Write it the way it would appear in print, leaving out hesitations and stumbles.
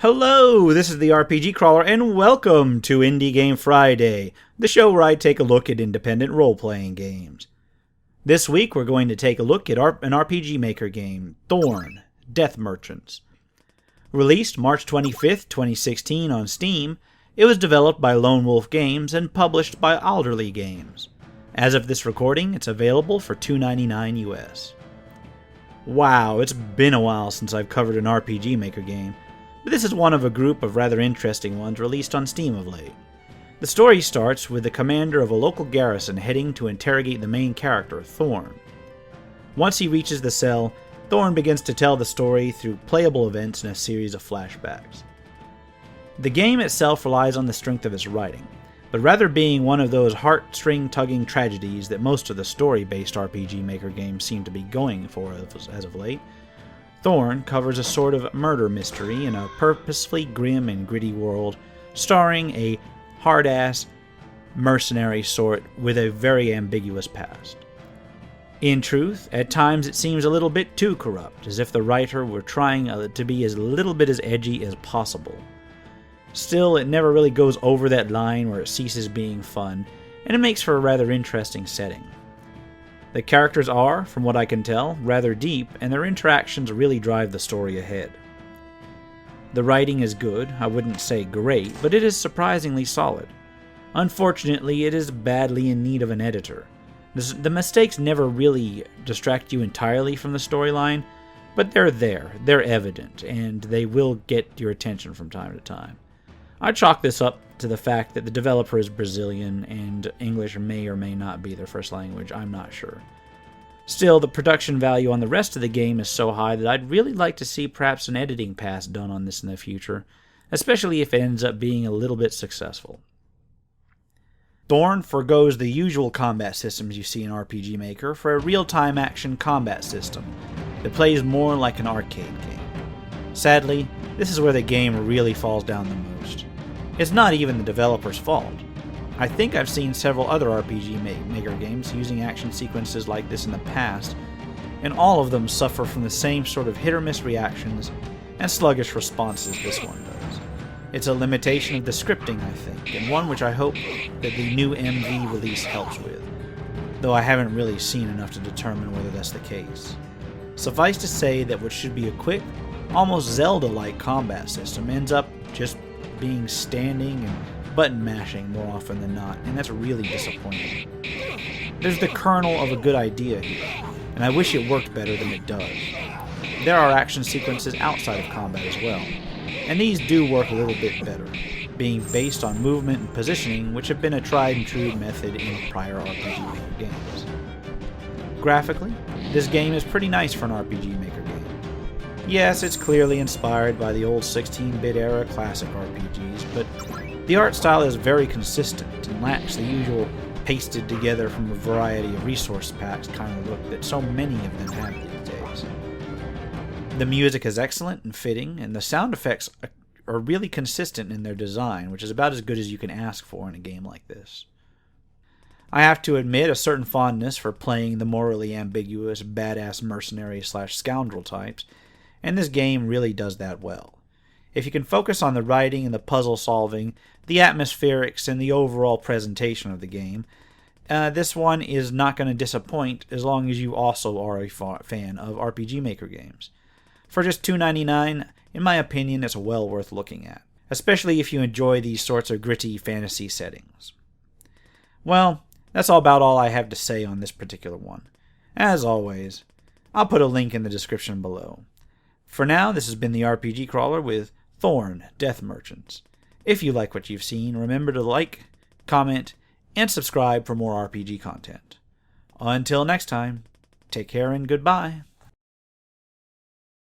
Hello, this is the RPG Crawler, and welcome to Indie Game Friday, the show where I take a look at independent role-playing games. This week we're going to take a look at an RPG Maker game, Thorne, Death Merchants. Released March 25th, 2016 on Steam, it was developed by Lone Wolf Games and published by Alderley Games. As of this recording, it's available for $2.99 US. Wow, it's been a while since I've covered an RPG Maker game, but this is one of a group of rather interesting ones released on Steam of late. The story starts with the commander of a local garrison heading to interrogate the main character, Thorne. Once he reaches the cell, Thorne begins to tell the story through playable events and a series of flashbacks. The game itself relies on the strength of its writing, but rather being one of those heartstring-tugging tragedies that most of the story-based RPG Maker games seem to be going for as of late, Thorne covers a sort of murder mystery in a purposefully grim and gritty world, starring a hard-ass mercenary sort with a very ambiguous past. In truth, at times it seems a little bit too corrupt, as if the writer were trying to be as little bit as edgy as possible. Still, it never really goes over that line where it ceases being fun, and it makes for a rather interesting setting. The characters are, from what I can tell, rather deep, and their interactions really drive the story ahead. The writing is good, I wouldn't say great, but it is surprisingly solid. Unfortunately, it is badly in need of an editor. The mistakes never really distract you entirely from the storyline, but they're there, they're evident, and they will get your attention from time to time. I chalk this up to the fact that the developer is Brazilian and English may or may not be their first language, I'm not sure. Still, the production value on the rest of the game is so high that I'd really like to see perhaps an editing pass done on this in the future, especially if it ends up being a little bit successful. Thorne forgoes the usual combat systems you see in RPG Maker for a real-time action combat system that plays more like an arcade game. Sadly, this is where the game really falls down the most. It's not even the developer's fault. I think I've seen several other RPG Maker games using action sequences like this in the past, and all of them suffer from the same sort of hit-or-miss reactions and sluggish responses this one does. It's a limitation of the scripting, I think, and one which I hope that the new MV release helps with, though I haven't really seen enough to determine whether that's the case. Suffice to say that what should be a quick, almost Zelda-like combat system ends up just being standing and button mashing more often than not, and that's really disappointing. There's the kernel of a good idea here, and I wish it worked better than it does. There are action sequences outside of combat as well, and these do work a little bit better, being based on movement and positioning, which have been a tried and true method in prior RPG Maker games. Graphically, this game is pretty nice for an RPG Maker game. Yes, it's clearly inspired by the old 16-bit era classic RPGs, but the art style is very consistent and lacks the usual pasted together from a variety of resource packs kind of look that so many of them have these days. The music is excellent and fitting, and the sound effects are really consistent in their design, which is about as good as you can ask for in a game like this. I have to admit a certain fondness for playing the morally ambiguous, badass mercenary/scoundrel types, and this game really does that well. If you can focus on the writing and the puzzle solving, the atmospherics, and the overall presentation of the game, this one is not going to disappoint as long as you also are a fan of RPG Maker games. For just $2.99, in my opinion, it's well worth looking at, especially if you enjoy these sorts of gritty fantasy settings. Well, that's about all I have to say on this particular one. As always, I'll put a link in the description below. For now, this has been the RPG Crawler with Thorne, Death Merchants. If you like what you've seen, remember to like, comment, and subscribe for more RPG content. Until next time, take care and goodbye.